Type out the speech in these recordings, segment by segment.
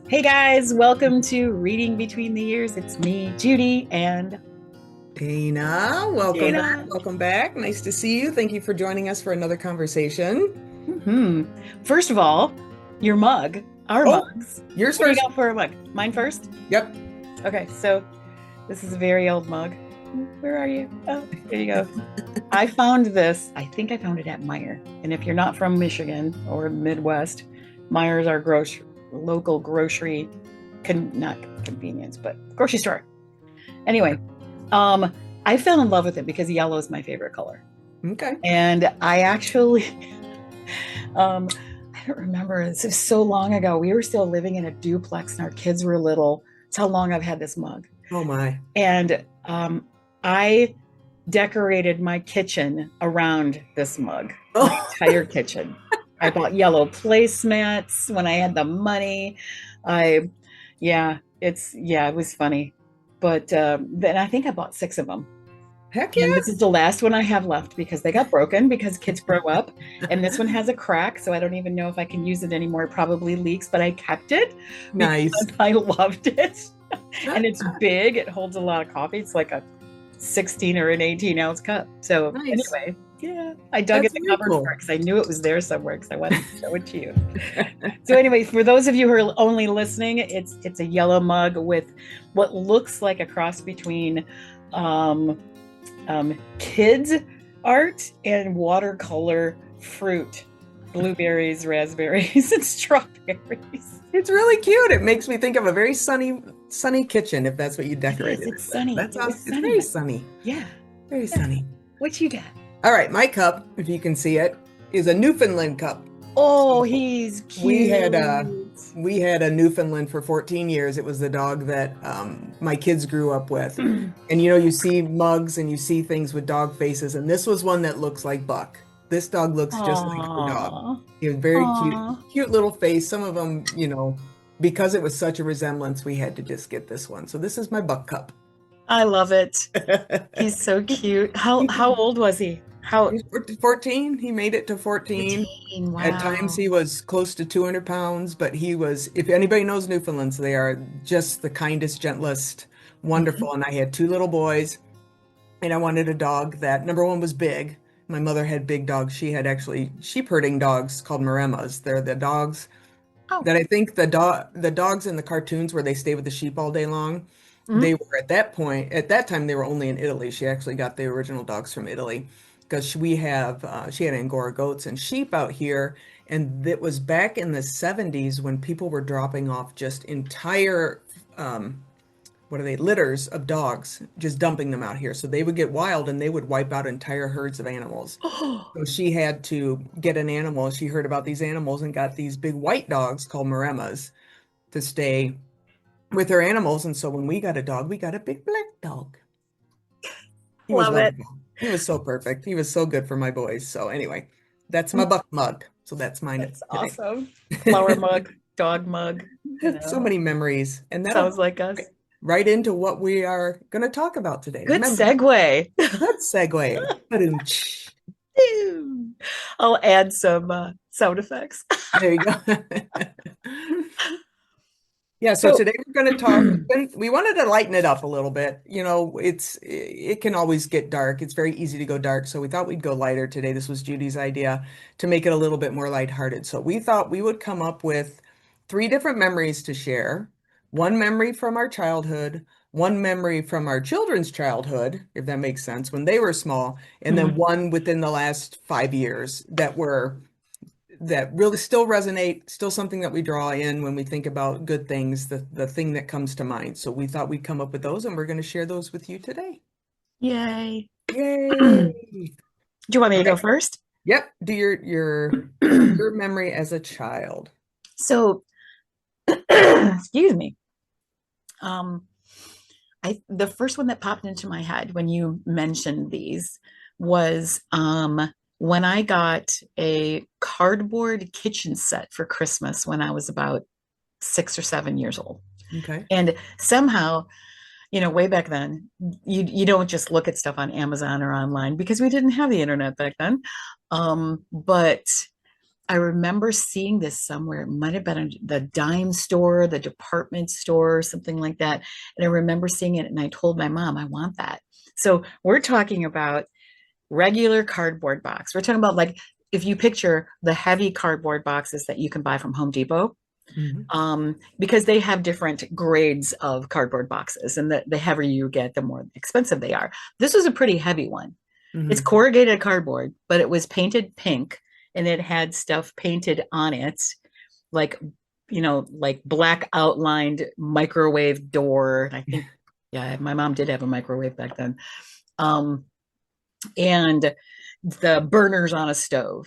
Hey guys, welcome to Reading Between the Years. It's me, Judy, and Dana, welcome back. Dana. Welcome back. Nice to see you. Thank you for joining us for another conversation. hmm First of all, your mug, our Oh, mugs. yours What do you first. got for a mug? Mine first? Yep. Okay, so this is a very old mug. Where are you? Oh, there you go. I found this. I think I found it at Meijer. And if you're not from Michigan or Midwest, Meijer's our local grocery, not convenience, but grocery store. Anyway, um, I fell in love with it because yellow is my favorite color. Okay. And I actually, um, I don't remember, this was so long ago. We were still living in a duplex and our kids were little. It's how long I've had this mug. Oh my. And I decorated my kitchen around this mug, my Oh, entire kitchen. I bought yellow placemats when I had the money. I, yeah, it was funny. But then I think I bought six of them. heck And this yeah. is the last one I have left because they got broken because kids grow up. And this one has a crack, so I don't even know if I can use it anymore. It probably leaks, but I kept it because Nice. I loved it. And it's big. It holds a lot of coffee. It's like a 16 or an 18-ounce cup. So Nice. anyway, yeah, I dug in That's the very cupboard for cool. it because I knew it was there somewhere because I wanted to show it to you. So anyway, for those of you who are only listening, it's a yellow mug with what looks like a cross between um, kids art and watercolor fruit, blueberries, raspberries, and strawberries. It's really cute. It makes me think of a very sunny kitchen, if that's what you It is. decorated It's it with. sunny. That's It was awesome. It's very sunny. sunny. Yeah. Very Yeah. sunny. What you got? All right, my cup, if you can see it, is a Newfoundland cup. Oh, So he's we cute. had a we had a Newfoundland for 14 years. It was the dog that my kids grew up with. And you see mugs and you see things with dog faces, and this was one that looks like Buck. This dog looks just like our dog. Aw. He was very cute, Aw. cute little face. Some of them, because it was such a resemblance, we had to just get this one. So this is my Buck cup. I love it. He's so cute. How old was he? How He's 14. He made it to 14. 14. At times Wow. he was close to 200 pounds, but if anybody knows Newfoundlands, they are just the kindest, gentlest, Mhm. wonderful. And I had two little boys, and I wanted a dog that, number one, was big. My mother had big dogs. She had actually sheep herding dogs called Maremas. They're the dogs Oh. that I think the dogs in the cartoons where they stay with the sheep all day long, they Mhm. were at that time they were only in Italy. She actually got the original dogs from Italy because she had Angora goats and sheep out here, and it was back in the 70s when people were dropping off just entire what are they, litters of dogs, just dumping them out here. So they would get wild and they would wipe out entire herds of animals. Oh. So she had to get an animal. She heard about these animals and got these big white dogs called Maremas to stay with her animals. And so when we got a dog, we got a big black dog. He was Love it. wonderful. He was so perfect. He was so good for my boys. So anyway, that's my Mm, Buck mug. So that's mine That's today. awesome. Flower mug, dog mug. So many mememories. And that'll Sounds like us. right into what we are going to talk about today. Good Remember, segue. good segue. Ba-doom-tsh. I'll add some sound effects. There you go. Yeah, so So, today we're going to talk. We wanted to lighten it up a little bit. It can always get dark. It's very easy to go dark. So we thought we'd go lighter today. This was Judy's idea to make it a little bit more lighthearted. So we thought we would come up with three different memories to share. One memory from our childhood, one memory from our children's childhood, if that makes sense, when they were small, and then mhm. one within the last 5 years that really still resonate, still something that we draw in when we think about good things, the thing that comes to mind. So we thought we'd come up with those, and we're going to share those with you today. Yay. Do Yay! you want me All to go right. first? Yep. Do your memory as a child. So, excuse me. Um, the first one that popped into my head when you mentioned these was when I got a cardboard kitchen set for Christmas when I was about 6 or 7 years old. Okay. And somehow, way back then, you don't just look at stuff on Amazon or online because we didn't have the internet back then. But I remember seeing this somewhere. It might have been the dime store, the department store, something like that. And I remember seeing it and I told my mom, I want that. So we're talking about regular cardboard box. We're talking about like if you picture the heavy cardboard boxes that you can buy from Home Depot, Hmm. because they have different grades of cardboard boxes, and the heavier you get, the more expensive they are. This was a pretty heavy one. It's Hmm. corrugated cardboard, but it was painted pink and it had stuff painted on it, like, like black outlined microwave door. I think, yeah, my mom did have a microwave back then. Um, and the burners on a stove.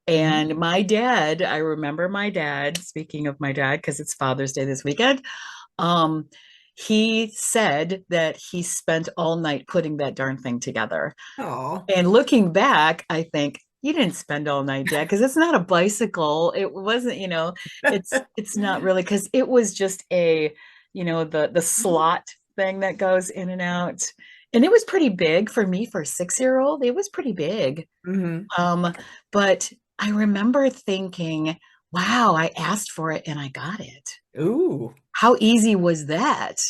Hmm. And my dad, I remember my dad, speaking of my dad, because it's Father's Day this weekend, um, he said that he spent all night putting that darn thing together. Oh. And looking back, I think you didn't spend all night, Dad, because it's not a bicycle. It wasn't, it's not really because it was just the slot thing that goes in and out. And it was pretty big for me for a 6-year old. It was pretty big. Hmm. Um, but I remember thinking, wow, I asked for it and I got it. Ooh. How easy was that?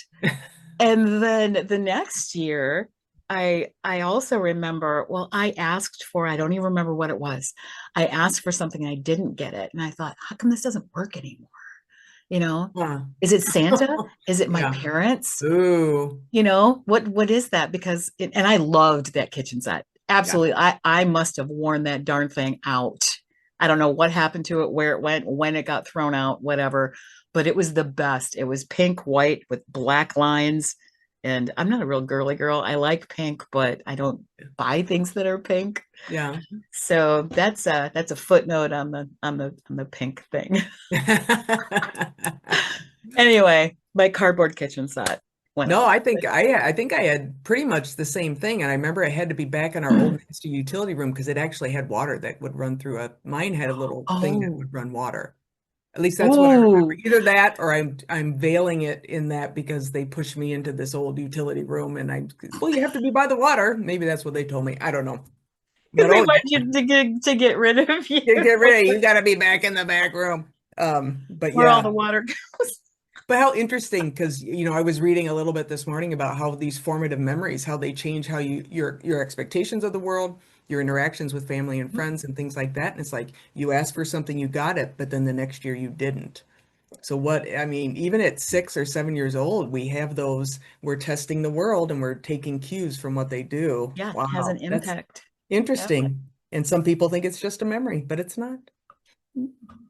And then the next year, I also remember, well, I asked for, I don't even remember what it was. I asked for something and I didn't get it. And I thought, how come this doesn't work anymore? You know, Huh. is it Santa? Is it my Yeah. parents? Ooh. What is that? Because and I loved that kitchen set. Yeah. Absolutely. I must have worn that darn thing out. I don't know what happened to it, where it went, when it got thrown out, whatever. But it was the best. It was pink, white with black lines. And I'm not a real girly girl. I like pink, but I don't buy things that are pink. Yeah. So that's a footnote on the pink thing. Anyway, my cardboard kitchen set went No, off. I think I had pretty much the same thing, and I remember I had to be back in our old master utility room because it actually had water that would run through a. Mine had a little thing that Oh, would run water. At least that's what I remember. ooh. Either that, or I'm veiling it in that because they pushed me into this old utility room, and well, you have to be by the water. Maybe that's what they told me. I don't know. Because But they oh want yeah, you to get rid of you get rid of you. You got to be back in the back room. But where all yeah. the water goes. But how interesting, because I was reading a little bit this morning about how these formative memories, how they change how your expectations of the world, your interactions with family and friends and things like that. And it's like you asked for something, you got it, but then the next year you didn't. So I mean, even at 6 or 7 years old, we have those, we're testing the world and we're taking cues from what they do. Yeah, it has an Wow, that's impact. Yep. interesting. And some people think it's just a memory, but it's not.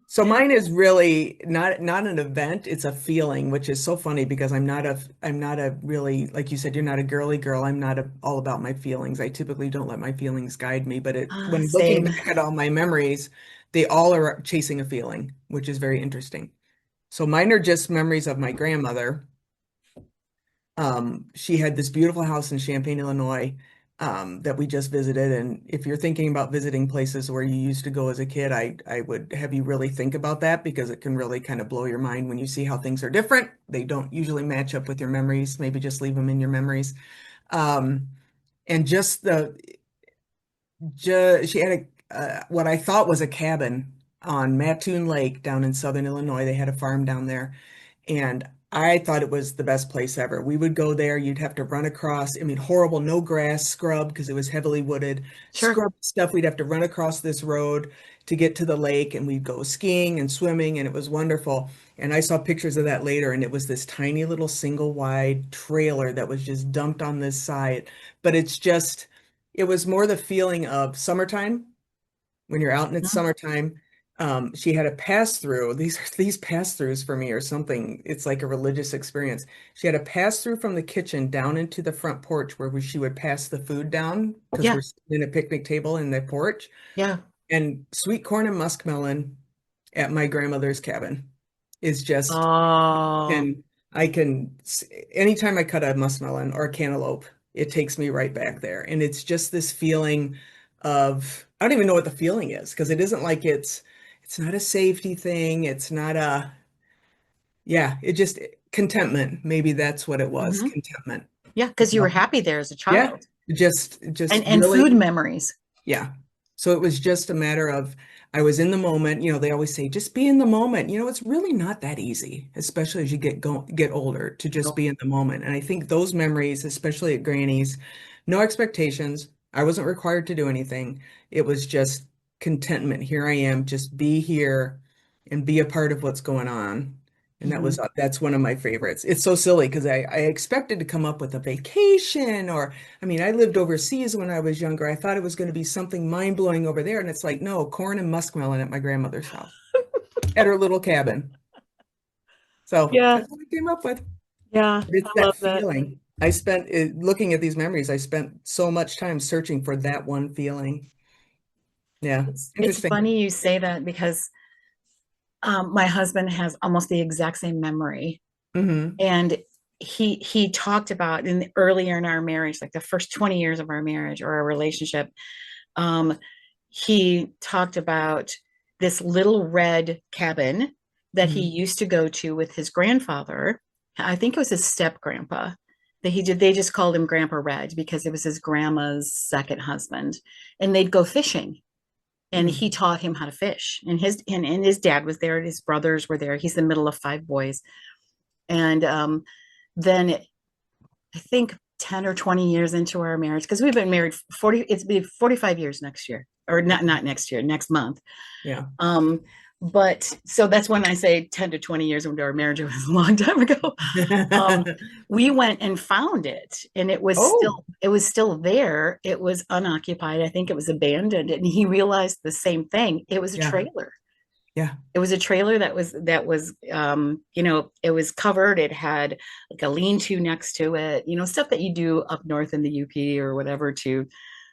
So Yeah. mine is really not an event, it's a feeling, which is so funny because I'm not a really, like you said, you're not a girly girl. I'm not all about my feelings. I typically don't let my feelings guide me, but when looking Same. back at all my memories, they all are chasing a feeling, which is very interesting. So mine are just memories of my grandmother. She had this beautiful house in Champaign, Illinois, that we just visited. And if you're thinking about visiting places where you used to go as a kid, I would have you really think about that because it can really kind of blow your mind when you see how things are different. They don't usually match up with your memories. Maybe just leave them in your memories. Um, and she had what I thought was a cabin on Mattoon Lake down in Southern Illinois. They had a farm down there. And I thought it was the best place ever. We would go there, you'd have to run across, I mean, horrible, no grass, scrub because it was heavily wooded, Sure. scrub stuff. We'd have to run across this road to get to the lake, and we'd go skiing and swimming, and it was wonderful. And I saw pictures of that later, and it was this tiny little single wide trailer that was just dumped on this side. But it was more the feeling of summertime when you're out and it's Mhm. summertime. She had a pass through. These pass throughs for me are something. It's like a religious experience. She had a pass through from the kitchen down into the front porch where she would pass the food down because Yeah. we're sitting in a picnic table in the porch, Yeah. and sweet corn and muskmelon at my grandmother's cabin is just Oh. and I can anytime I cut a muskmelon or a cantaloupe, it takes me right back there. And it's just this feeling of I don't even know what the feeling is because it isn't like it's not a safety thing. It's not a yeah, it just contentment. Maybe that's what it was, Hmm. contentment. Yeah, because you were happy there as a Yeah, child. just And food really memories. yeah. So it was just a matter of I was in the moment. They always say just be in the moment. It's really not that easy, especially as you get older, to just Nope. be in the moment. And I think those memories, especially at Granny's, no expectations. I wasn't required to do anything. It was just contentment. Here I am, just be here and be a part of what's going on. And Mhm. that's one of my favorites. It's so silly because I expected to come up with a vacation, or I mean, I lived overseas when I was younger. I thought it was going to be something mind-blowing over there. And it's like, no, corn and muskmelon at my grandmother's house at her little cabin. So Yeah, that's what I came up with. yeah, But it's I that love that. feeling. I spent looking at these memories. I spent so much time searching for that one feeling. Yeah, It's interesting. funny you say that because my husband has almost the exact same memory, Hmm. and he talked about earlier in our marriage, like the first 20 years of our marriage or our relationship. Um, he talked about this little red cabin that he Hmm. used to go to with his grandfather. I think it was his step grandpa that he did. They just called him Grandpa Red because it was his grandma's second husband, and they'd go fishing. And he Hmm. taught him how to fish. And his dad was there, and his brothers were there. He's the middle of five boys. And then I think 10 or 20 years into our marriage, because we've been married 40, it's been 45 years next year, or not next year, next month. Yeah. Um, but so that's when I say 10 to 20 years into our marriage, it was a long time ago. Um, we went and found it, and Oh, it was still there. It was unoccupied. I think it was abandoned. And he realized the same thing. It was a yeah. trailer. Yeah. It was a trailer it was covered. It had like a lean-to next to it, stuff that you do up north in the UP or whatever to,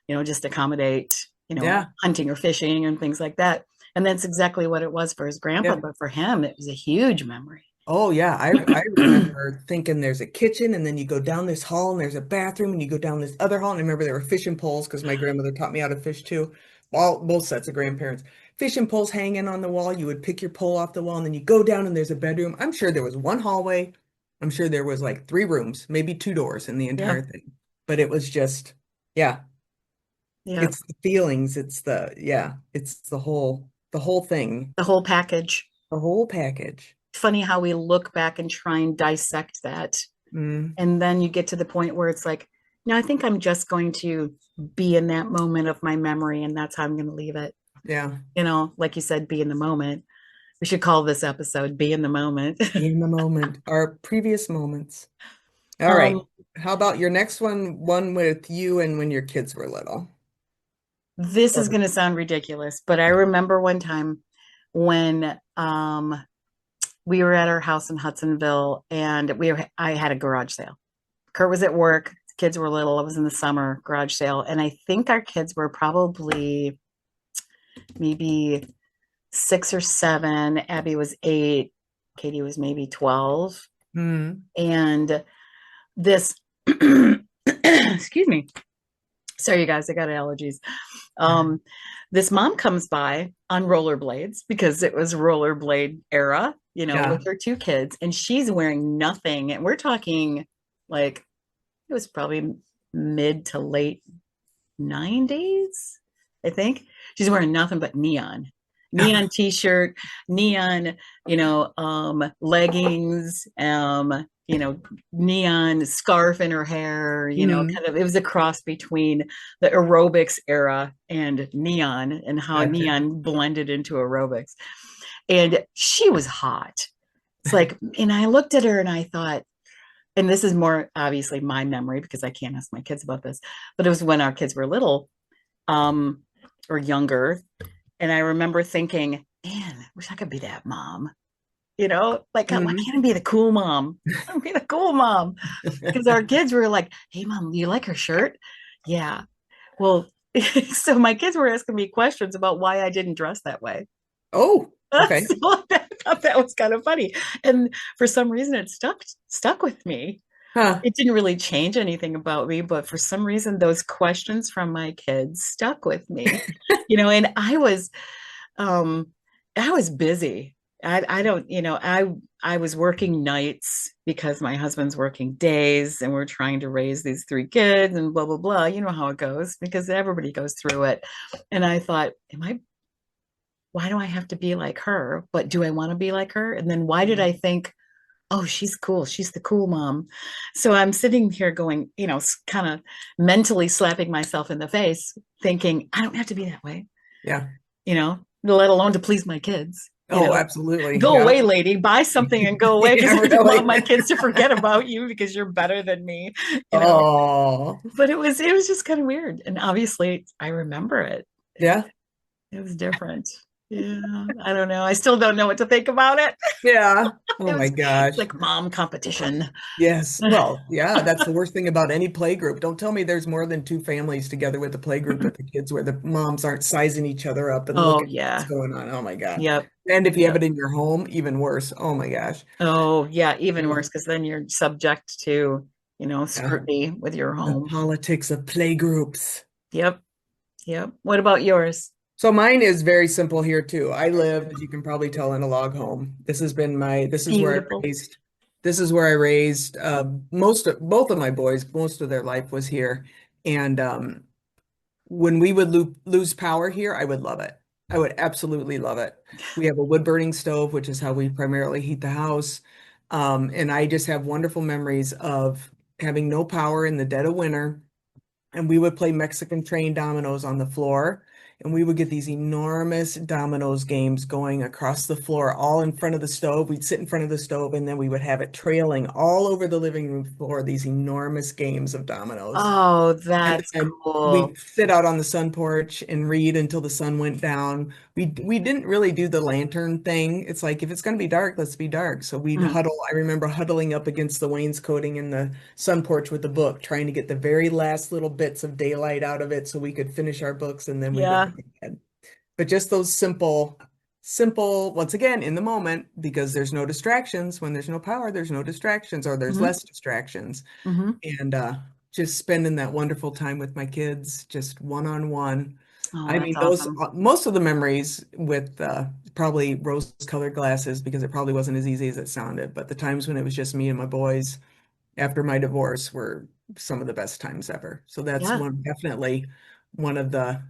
just accommodate, Yeah. hunting or fishing and things like that. And that's exactly what it was for his grandpa, Yeah. but for him, it was a huge memory. Oh yeah, I remember thinking there's a kitchen and then you go down this hall and there's a bathroom and you go down this other hall. And I remember there were fishing poles because my grandmother taught me how to fish too. All both sets of grandparents. Fishing poles hanging on the wall. You would pick your pole off the wall and then you go down and there's a bedroom. I'm sure there was one hallway. I'm sure there was like three rooms, maybe two doors in the Yeah. entire thing. But it was just, yeah, Yeah. it's the feelings, it's the whole thing, The whole package. the whole package. Funny how we look back and try and dissect that. Mm, And then you get to the point where it's like, no, I think I'm just going to be in that moment of my memory, and that's how I'm going to leave it. yeah. Like you said, be in the moment. We should call this episode Be in the Moment. Be in the moment, our previous moments. All um, right. How about your next one with you and when your kids were little? this is Or, going to sound ridiculous, but I remember one time when we were at our house in Hudsonville, and I had a garage sale. Kurt was at work, kids were little. It was in the summer garage sale, and I think our kids were probably maybe 6 or 7. Abby was 8. Katie was maybe 12. hmm, And this, excuse me. Sorry, you guys, I got allergies. Um, this mom comes by on rollerblades because it was rollerblade era, yeah. with her two kids, and she's wearing nothing. And we're talking like it was probably mid to late 90s, I think. She's wearing nothing but neon t-shirt, neon, leggings, neon scarf in her hair, Hmm. kind of, it was a cross between the aerobics era and neon, and how Gotcha. neon blended into aerobics. And she was hot. It's like, and I looked at her and I thought, and this is more obviously my memory because I can't ask my kids about this, but it was when our kids were little, um, or younger. And I remember thinking, man, I wish I could be that mom. Like, why Hmm. can't I be the cool mom? I want to be the cool mom. Because our kids were like, hey, mom, you like her shirt? Yeah. Well, so my kids were asking me questions about why I didn't dress that way. Oh, okay. So I thought that was kind of funny. And for some reason, it stuck with me. Huh. It didn't really change anything about me, but for some reason, those questions from my kids stuck with me. And um, I was busy. I don't, I was working nights because my husband's working days and we're trying to raise these three kids and blah blah blah. You know how it goes because everybody goes through it. And I thought, why do I have to be like her? But do I want to be like her? And then why did I think, oh, she's cool. She's the cool mom. So I'm sitting here going, kind of mentally slapping myself in the face, thinking, I don't have to be that way, Yeah. let alone to please my kids. Oh, absolutely. Go Yeah. away, lady, buy something and go away because Yeah, I don't want my really. kids to forget about you because you're better than me, you know. Oh, But it was just kind of weird. And obviously I remember it. yeah. It was different. Yeah, I don't know. I still don't know what to think about it. Yeah. Oh It my was gosh. like mom competition. Yes. Well, yeah, that's the worst thing about any play group. Don't tell me there's more than two families together with the play group with the kids where the moms aren't sizing each other up and Oh looking at what's yeah. going on. Oh my God. Yep. And if you have Yep. it in your home, even worse. Oh my gosh. Oh yeah, even Yeah. worse because then you're subject to, Yeah. scrutiny with your The home. politics of play groups. Yep. Yep. What about yours? So mine is very simple here too. I live, as you can probably tell, in a log home. This is where I Beautiful. raised, this is where I raised both of my boys. Most of their life was here, and when we would lo lose power here, I would love it. I would absolutely love it. We have a wood burning stove, which is how we primarily heat the house, and I just have wonderful memories of having no power in the dead of winter and we would play Mexican train dominoes on the floor. And we would get these enormous dominoes games going across the floor, all in front of the stove. We'd sit in front of the stove and then we would have it trailing all over the living room floor, these enormous games of dominoes. Oh, And that's then cool. we'd sit out on the sun porch and read until the sun went down. We didn't really do the lantern thing. It's like if it's going to be dark, let's be dark. So we'd Mm, huddle. I remember huddling up against the wainscoting in the sun porch with the book, trying to get the very last little bits of daylight out of it so we could finish our books and then we would yeah. go to bed. But just those simple, once again, in the moment, because there's no distractions. When there's no power, there's no distractions or there's Hmm. less distractions Hmm. and just spending that wonderful time with my kids, just one on one. Oh, I that's mean, those awesome. most of the memories with probably rose-colored glasses because it probably wasn't as easy as it sounded, but the times when it was just me and my boys after my divorce were some of the best times ever. So that's Yeah. definitely one of the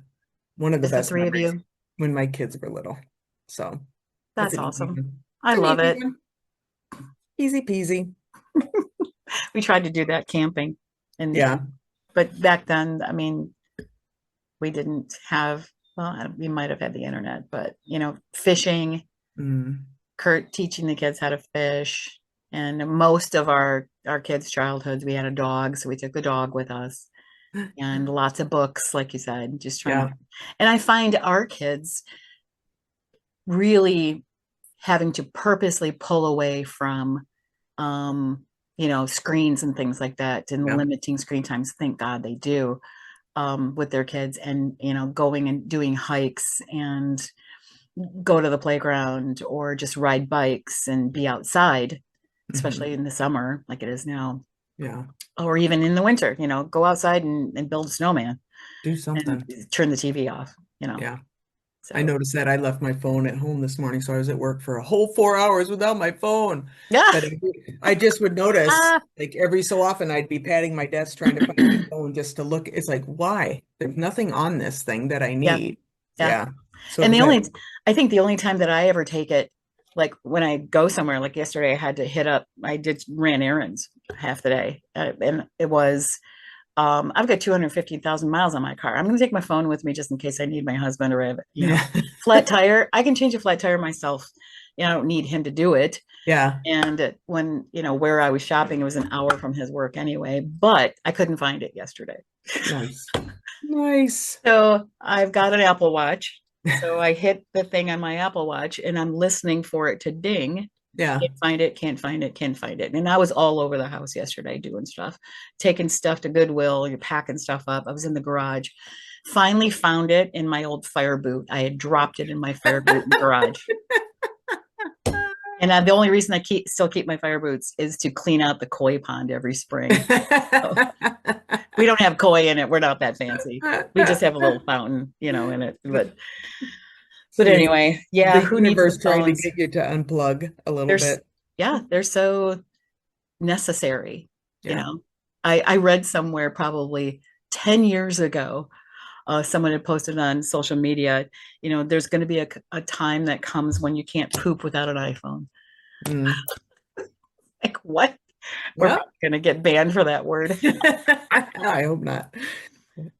Just the best three of memories you. when my kids were little. So that's That's an easy awesome. one. I It's an love easy it. one. Easy peasy. We tried to do that camping and Yeah. but back then, I mean, we didn't have, well, we might have had the internet, but fishing, Mm. Kurt teaching the kids how to fish, and most of our kids' childhoods, we had a dog, so we took the dog with us, and lots of books, like you said, just trying Yeah. to. And I find our kids really having to purposely pull away from, screens and things like that, and Yeah. limiting screen times. Thank God they do, with their kids, and going and doing hikes and go to the playground or just ride bikes and be outside, especially Mhm. in the summer like it is now, Yeah. or even in the winter, go outside and build a snowman Do and something. turn the TV off. Yeah. I So, noticed that I left my phone at home this morning, so I was at work for a whole 4 hours without my phone. yeah. But I just would notice, Ah, like every so often, I'd be patting my desk trying to find my phone just to look. It's like, why? There's nothing on this thing that I yeah, need. yeah. Yeah. So And that, I think the only time that I ever take it, like when I go somewhere, like yesterday, I did ran errands half the day. And it was, I've got 250,000 miles on my car. I'm going to take my phone with me just in case I need my husband, or yeah. flat tire. I can change a flat tire myself. I don't need him to do it. Yeah. And when, where I was shopping, it was an hour from his work anyway, but I couldn't find it yesterday. Nice. Nice. So I've got an Apple Watch. So I hit the thing on my Apple Watch and I'm listening for it to ding. Yeah. Can't find it, can't find it, can't find it. And I was all over the house yesterday doing stuff, taking stuff to Goodwill, you're packing stuff up. I was in the garage. Finally found it in my old fire boot. I had dropped it in my fire boot in the garage. And the only reason I still keep my fire boots is to clean out the koi pond every spring. So we don't have koi in it. We're not that fancy. We just have a little fountain, in it. But But You know, anyway, yeah, the who needs the universe trying to phones? get you to unplug a little There's, bit. yeah, they're so necessary. You Yeah. know, I read somewhere probably 10 years ago, someone had posted on social media, there's going to be a time that comes when you can't poop without an iPhone. Mm. Like, what? We're Well, probably going to get banned for that word. I hope not.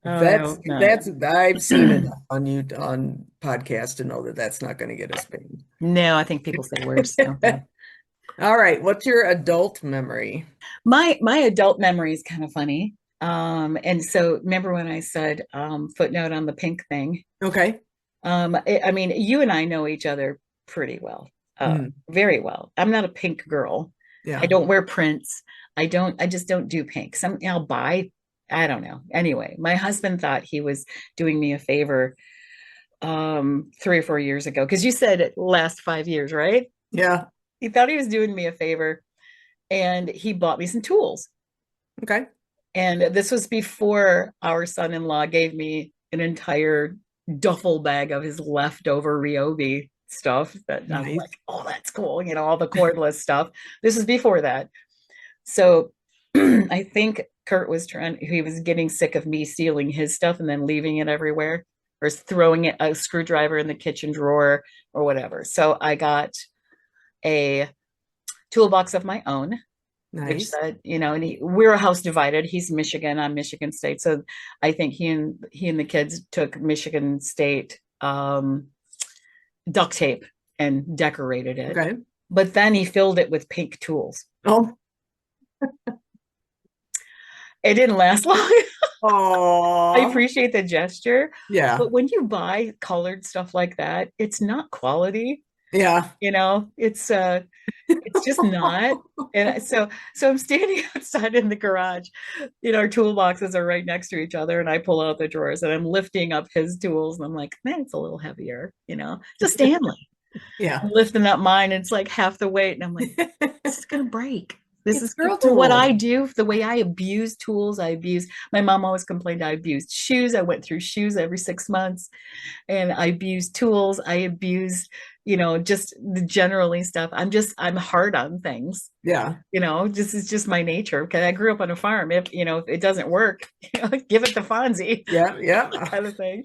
Oh, I hope If not. that's I've seen enough on you on podcasts to know that that's not going to get us banned. No, I think people say words, don't they? All right, what's your adult memory? My adult memory is kind of funny. And so remember when I said footnote on the pink thing? Okay. I mean, you and I know each other pretty well, Mhm. very well. I'm not a pink girl. I Yeah. don't wear prints. I just don't do pink. I'll buy, I don't know. Anyway, my husband thought he was doing me a favor 3 or 4 years ago, because you said it last 5 years, right? Yeah. He thought he was doing me a favor and he bought me some tools. Okay. And this was before our son-in-law gave me an entire duffel bag of his leftover Ryobi stuff that I'm like, Nice. oh, that's cool, all the cordless stuff. This is before that. So I think Kurt he was getting sick of me stealing his stuff and then leaving it everywhere, or throwing a screwdriver in the kitchen drawer or whatever. So I got a toolbox of my own, which Nice. said, and we're a house divided. He's Michigan, I'm Michigan State. So I think he and the kids took Michigan State duct tape and decorated it. Okay. But then he filled it with pink tools. Oh. It didn't last long. I Oh. appreciate the gesture, Yeah. but when you buy colored stuff like that, it's not quality. Yeah. It's just not. And so I'm standing outside in the garage. Our toolboxes are right next to each other, and I pull out the drawers and I'm lifting up his tools, and I'm like, man, it's a little heavier, just Stanley. Yeah. I'm lifting up mine, and it's like half the weight, and I'm like, this is gonna break. This It's is girl for what I tools. do, the way I abuse tools. My mom always complained I abused shoes. I went through shoes every 6 months, and I abuse tools. I abuse, just the generally stuff. I'm hard on things. Yeah. This is just my nature. Because I grew up on a farm. If it doesn't work, give it to Fonzie, Yeah. Yeah. kind of thing.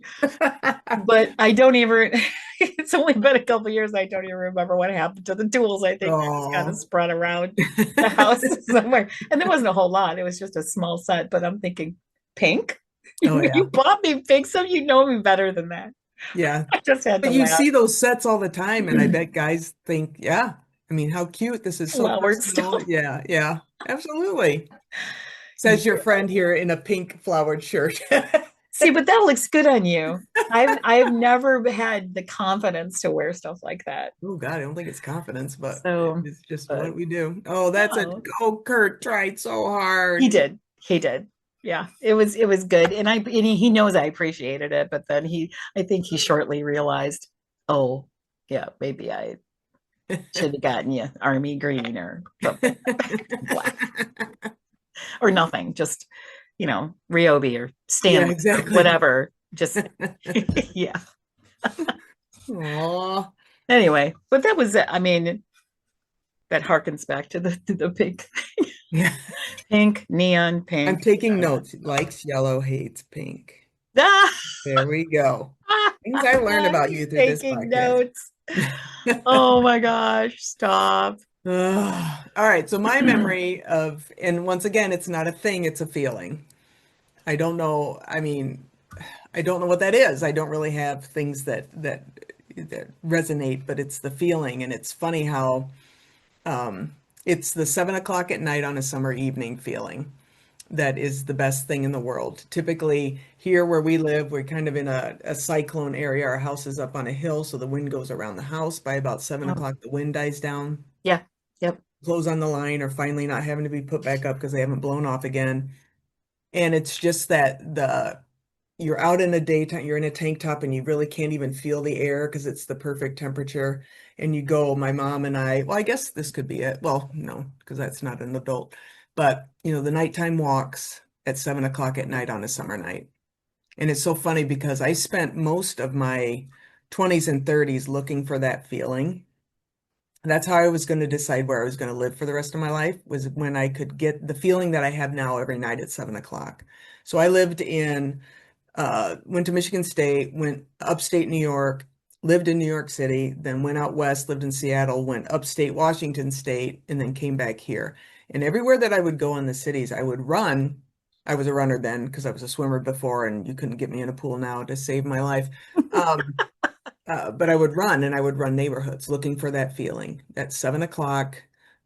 But I don't even. It's only been a couple of years. I don't even remember what happened to the tools. I think they're just kind of Oh. spread around the house somewhere. And there wasn't a whole lot. It was just a small set. But I'm thinking, pink? Oh You yeah. bought me pink, so you know me better than that. Yeah. I just had to But you laugh. see those sets all the time, and I bet guys think, yeah, I mean, how cute. This is so Flowered personal. stuff. Yeah, yeah, absolutely. Yeah. Says your friend here in a pink flowered shirt. See, but that looks good on you. I've never had the confidence to wear stuff like that. Oh God, I don't think it's confidence, but So, it's just but what we do. Oh, that's a no, oh, Kurt tried so he hard. did. He did. Yeah, it was good, and he knows I appreciated it. But then I think he shortly realized, oh, yeah, maybe I should have gotten you army green or something, black or nothing. Just Ryobi or Yeah, Stanley or exactly. whatever. Just yeah. Aw. Anyway, but that was it. I mean, that harkens back to the pink, Yeah. pink, neon I'm pink. taking notes. Likes yellow, hates pink. Ah! There we go. Things I learned about He's you through this taking podcast. notes. Oh my gosh, stop. All right. So my memory of, and once again, it's not a thing, it's a feeling. I don't know. I mean, I don't know what that is. I don't really have things that resonate, but it's the feeling. And it's funny how it's the 7 o'clock at night on a summer evening feeling that is the best thing in the world. Typically, here where we live, we're kind of in a cyclone area. Our house is up on a hill, so the wind goes around the house. By about 7 o'clock, the wind dies down. Yeah. Yep. Clothes on the line are finally not having to be put back up because they haven't blown off again. And it's just that you're out in the daytime, you're in a tank top and you really can't even feel the air because it's the perfect temperature. And you go, my mom and I, well, I guess this could be it. Well, no, because that's not an adult. But, the nighttime walks at 7 o'clock at night on a summer night. And it's so funny because I spent most of my 20s and 30s looking for that feeling. That's how I was going to decide where I was going to live for the rest of my life, was when I could get the feeling that I have now every night at 7 o'clock. So I lived in, went to Michigan State, went upstate New York, lived in New York City, then went out west, lived in Seattle, went upstate Washington State, and then came back here. And everywhere that I would go in the cities, I would run. I was a runner then because I was a swimmer before, and you couldn't get me in a pool now to save my life. Um, but I would run, and I would run neighborhoods looking for that feeling, that 7 o'clock,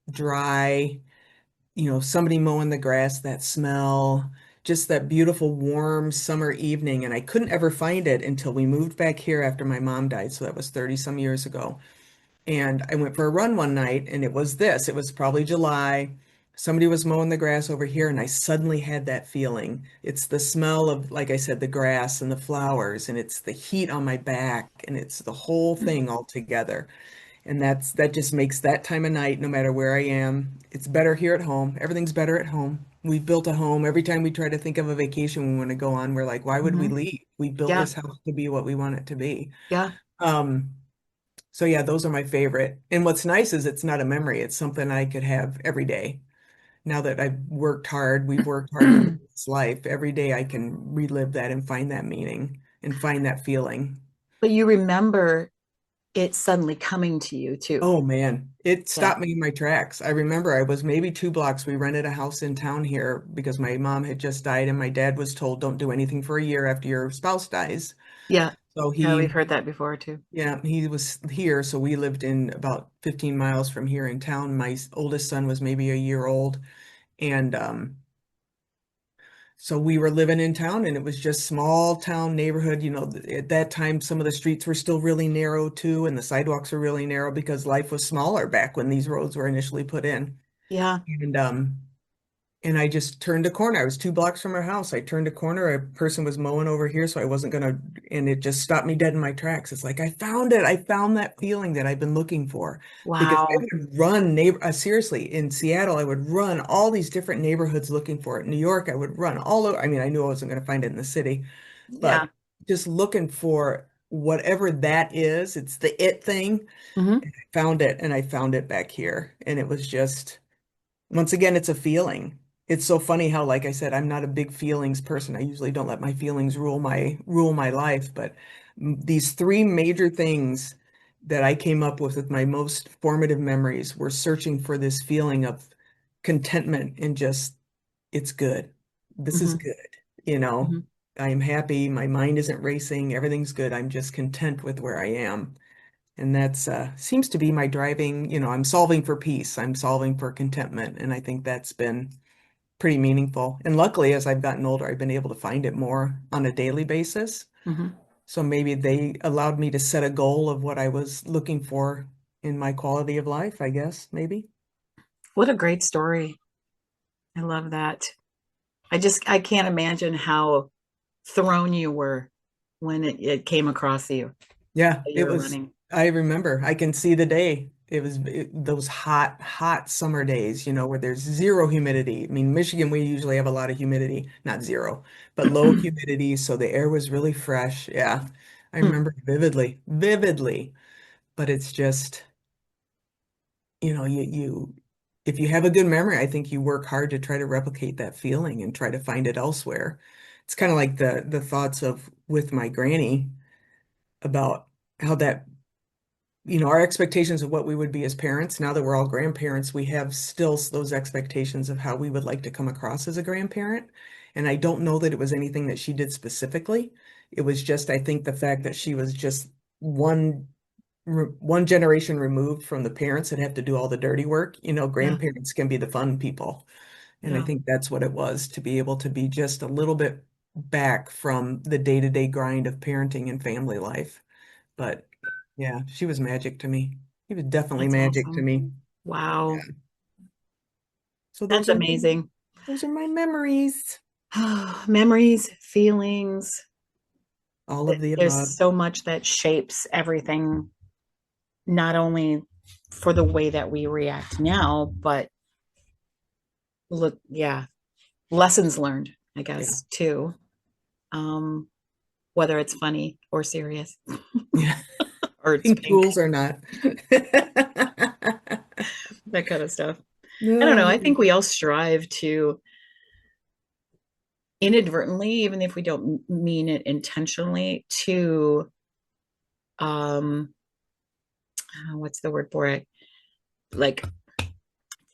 dry, somebody mowing the grass, that smell, just that beautiful warm summer evening. And I couldn't ever find it until we moved back here after my mom died. So that was 30 some years ago. And I went for a run one night, and it was this. It was probably July. Somebody was mowing the grass over here, and I suddenly had that feeling. It's the smell of, like I said, the grass and the flowers, and it's the heat on my back, and it's the whole thing all together. And that just makes that time of night, no matter where I am, it's better here at home. Everything's better at home. We've built a home. Every time we try to think of a vacation we want to go on, we're like, why would we Hmm. leave? We built Yeah. this house to be what we want it to be. Yeah. Um, so yeah, those are my favorite. And what's nice is it's not a memory. It's something I could have every day. Now that we've worked hard to build this life, every day I can relive that and find that meaning and find that feeling. But you remember it suddenly coming to you too. Oh man, it Yeah. stopped me in my tracks. I remember I was maybe 2 blocks. We rented a house in town here because my mom had just died, and my dad was told, don't do anything for a year after your spouse dies. Yeah. So Yeah, we've heard that before too. he was here. So we lived in about 15 miles from here in town. My oldest son was maybe a year old. And so we were living in town, and it was just small town neighborhood. At that time, some of the streets were still really narrow too, and the sidewalks were really narrow because life was smaller back when these roads were initially put in. Yeah. And I just turned a corner. I was 2 blocks from our house. I turned a corner. A person was mowing over here, so I wasn't gonna, and it just stopped me dead in my tracks. It's like I found it. I found that feeling that I've been looking for. Because I Wow. would run seriously, in Seattle, I would run all these different neighborhoods looking for it. In New York, I would run all over. I mean, I knew I wasn't gonna find it in the city, Yeah. but just looking for whatever that is, it's the it thing. Hmm. And I found it, and I found it back here. And it was just, once again, it's a feeling. It's so funny how, like I said, I'm not a big feelings person. I usually don't let my feelings rule my life, but these three major things that I came up with my most formative memories were searching for this feeling of contentment and just, it's good. This is Hmm. good, you know. Hmm. I am happy. My mind isn't racing. Everything's good. I'm just content with where I am. And that's seems to be my driving, I'm solving for peace. I'm solving for contentment. And I think that's been pretty meaningful. And luckily, as I've gotten older, I've been able to find it more on a daily basis. Hmm. So maybe they allowed me to set a goal of what I was looking for in my quality of life, I guess, maybe. What a great story. I love that. I can't imagine how thrown you were when it came across you Yeah, that you it were was, running. I remember, I can see the day. Those hot, hot summer days, where there's zero humidity. I mean, Michigan, we usually have a lot of humidity, not zero, but low humidity. So the air was really fresh. Yeah, I remember vividly, vividly. But it's just, if you have a good memory, I think you work hard to try to replicate that feeling and try to find it elsewhere. It's kind of like the thoughts of with my granny about how that our expectations of what we would be as parents. Now that we're all grandparents, we have still those expectations of how we would like to come across as a grandparent. And I don't know that it was anything that she did specifically. It was just, I think, the fact that she was just one generation removed from the parents that have to do all the dirty work. Yeah. Grandparents can be the fun people. And I Yeah. think that's what it was, to be able to be just a little bit back from the day-to-day grind of parenting and family life. But yeah, she was magic to me. She was definitely That's magic to awesome. me. Wow. Yeah. So That's those are my amazing. those are my memories. Memories, feelings. All of the There's above. so much that shapes everything, not only for the way that we react now, but yeah, lessons learned, I Yeah. guess, too. Um, whether it's funny or serious Yeah. or it's Pink pink, jewels or not. that kind of stuff. I don't know. No. I think we all strive to inadvertently, even if we don't mean it intentionally, to um what's the word for it? Like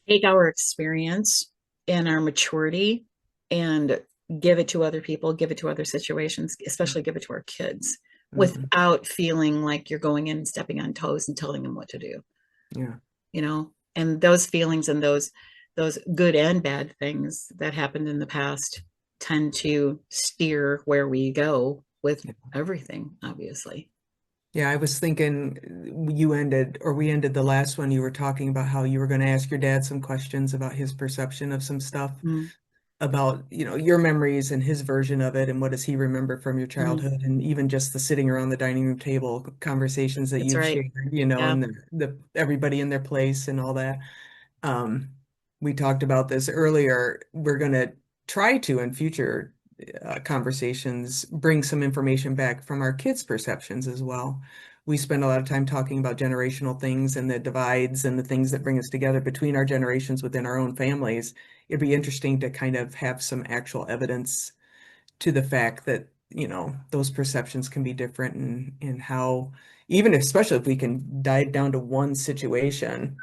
take our experience and our maturity and give it to other people, give it to other situations, especially give it to our kids Mhm. without feeling like you're going in and stepping on toes and telling them what to do, Yeah. you know? And those feelings and those good and bad things that happened in the past tend to steer where we go with everything, obviously. Yeah, I was thinking you ended, or we ended the last one. You were talking about how you were going to ask your dad some questions about his perception of some stuff, Mm-hmm. about, your memories and his version of it, and what does he remember from your Mm-hmm. childhood, and even just the sitting around the dining room table conversations that That's you've right. shared, Yeah. and the everybody in their place and all that. Um, we talked about this earlier. We're going to try to, in future conversations, bring some information back from our kids' perceptions as well. We spend a lot of time talking about generational things and the divides and the things that bring us together between our generations within our own families. It'd be interesting to kind of have some actual evidence to the fact that, those perceptions can be different, and how, even especially if we can dive down to one situation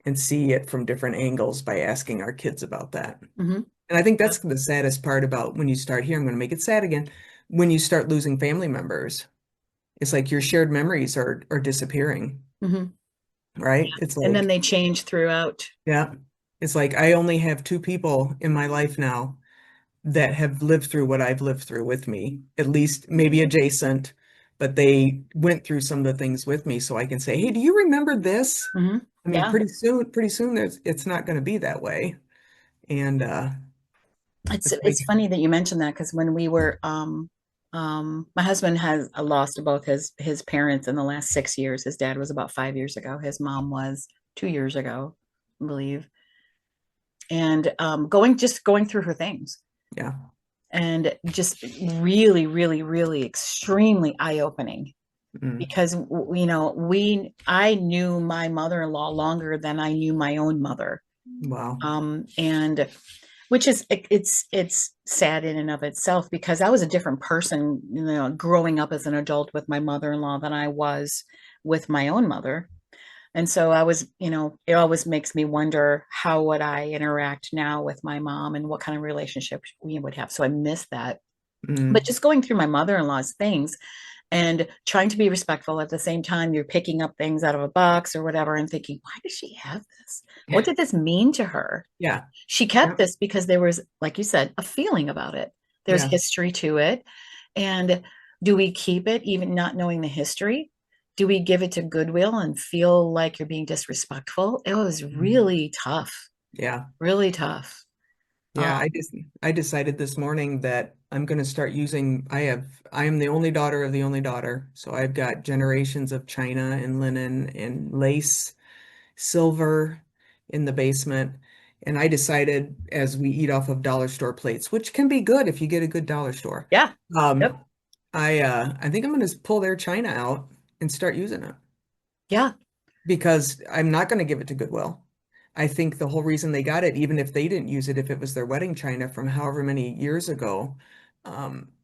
and see it from different angles by asking our kids about that. Mm-hmm. And I think that's the saddest part about when you start here. I'm going to make it sad again. When you start losing family members, it's like your shared memories are disappearing, Mm-hmm. right? It's And then like, they change throughout. yeah, it's like I only have two people in my life now that have lived through what I've lived through with me, at least maybe adjacent, but they went through some of the things with me. So I can say, hey, do you remember this? Mm-hmm. I mean, Yeah. pretty soon it's not going to be that way. And It's it's like, it's funny that you mentioned that because when we were my husband has lost both his parents in the last 6 years. His dad was about 5 years ago. His mom was 2 years ago, I believe. And going through her things yeah. and just really, really, really extremely eye-opening Mm, because we I knew my mother-in-law longer than I knew my own mother. wow. And which is it's sad in and of itself because I was a different person, growing up as an adult with my mother-in-law than I was with my own mother. And so I was, it always makes me wonder how would I interact now with my mom and what kind of relationship we would have. So I miss that. But Mm, just going through my mother-in-law's things and trying to be respectful at the same time, you're picking up things out of a box or whatever and thinking, why does she have this? What did this mean to her? yeah. She kept Yeah. this because there was, like you said, a feeling about it. There's Yeah. history to it. And do we keep it even not knowing the history? Do we give it to Goodwill and feel like you're being disrespectful? It was Mm, really tough, yeah. really tough. Yeah. I decided this morning that I'm going to start using, I am the only daughter of the only daughter. So I've got generations of china and linen and lace, silver in the basement. And I decided, as we eat off of dollar store plates, which can be good if you get a good dollar store, Yeah. um, Yep. I think I'm going to pull their china out and start using it, Yeah. because I'm not going to give it to Goodwill. I think the whole reason they got it, even if they didn't use it, if it was their wedding china from however many years ago,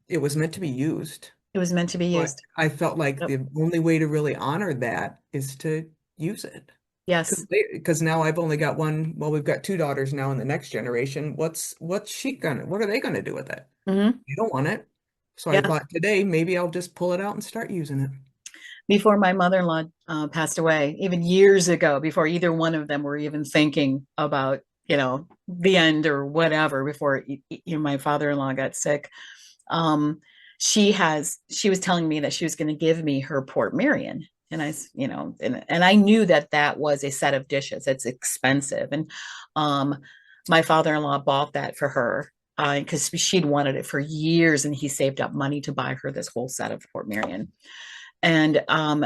it was meant to be used. It was meant to be But used. I felt like Yep. the only way to really honor that is to use it. Yes. Because now I've only got one, well, we've got two daughters now in the next generation. What are they gonna do with it? Hmm. You don't want it. So I Yeah. thought today maybe I'll just pull it out and start using it. Before my mother-in-law passed away, even years ago, before either one of them were even thinking about, the end or whatever, before my father-in-law got sick, um, she was telling me that she was going to give me her Port Marion. And and I knew that that was a set of dishes. It's expensive. And um, my father-in-law bought that for her because she'd wanted it for years and he saved up money to buy her this whole set of Port Marion. And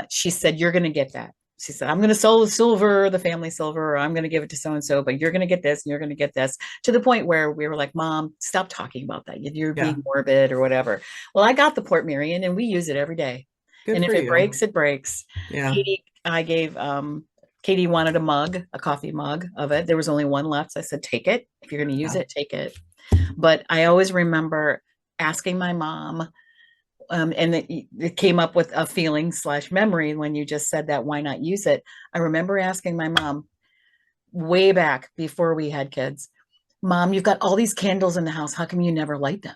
she said, "You're going to get that." she said, I'm going to sell the silver, the family silver, or I'm going to give it to so and so, but you're going to get this and you're going to get this, to the point where we were like, Mom, stop talking about that. You're Yeah. being morbid or whatever. Well, I got the Port Merion and we use it every day. Good And for if it you. breaks, it breaks. Yeah. I gave Katie wanted a mug, a coffee mug of it. There was only one left. So I said, take it. If you're going to use Yeah. it, take it. But I always remember asking my mom, and it came up with a feeling / memory when you just said that, why not use it? I remember asking my mom way back before we had kids, Mom, you've got all these candles in the house. How come you never light them?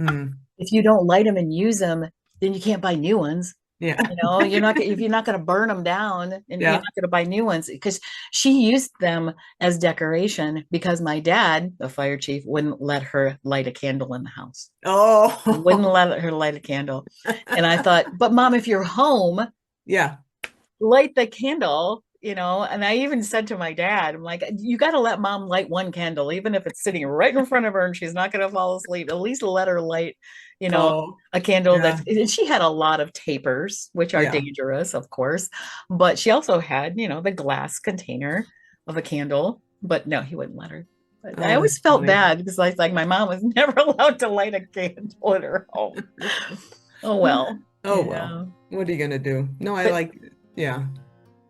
Mm. If you don't light them and use them, then you can't buy new ones. Yeah. You know, if you're not going to burn them down, and Yeah. you're not going to buy new ones, because she used them as decoration because my dad, the fire chief, wouldn't let her light a candle in the house. Oh. Wouldn't let her light a candle. And I thought, but Mom, if you're home, Yeah. light the candle, you know. And I even said to my dad, I'm like, you got to let Mom light one candle, even if it's sitting right in front of her and she's not going to fall asleep. At least let her light, you know, Oh, a candle yeah. and she had a lot of tapers, which are Yeah. dangerous, of course. But she also had, you know, the glass container of a candle. But no, he wouldn't let her. But Oh, I always that's felt funny. bad because like my mom was never allowed to light a candle in her home. Oh well. Oh, you well. know. What are you gonna do? No, I But like, yeah.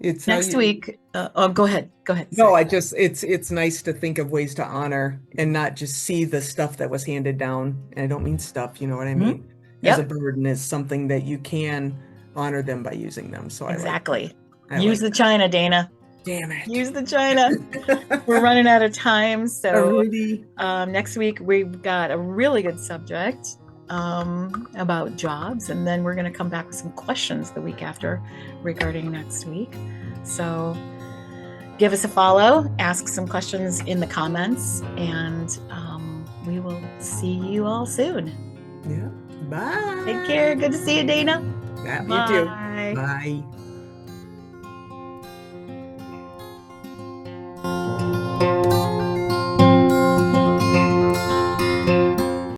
It's how next you, week, oh, go ahead. no, Sorry. I just, it's nice to think of ways to honor and not just see the stuff that was handed down. And I don't mean stuff, you know what I Mhm. mean? As a Yep, burden, is something that you can honor them by using them. So I like exactly. that. I Use like the china, Dana. Damn it. Use the china. We're running out of time. So Already. next week we've got a really good subject about jobs, and then we're going to come back with some questions the week after regarding next week. So give us a follow, ask some questions in the comments, and we will see you all soon. Yeah. Bye. Take care. Good to see you, Dana. Yeah, you too. Bye. Bye.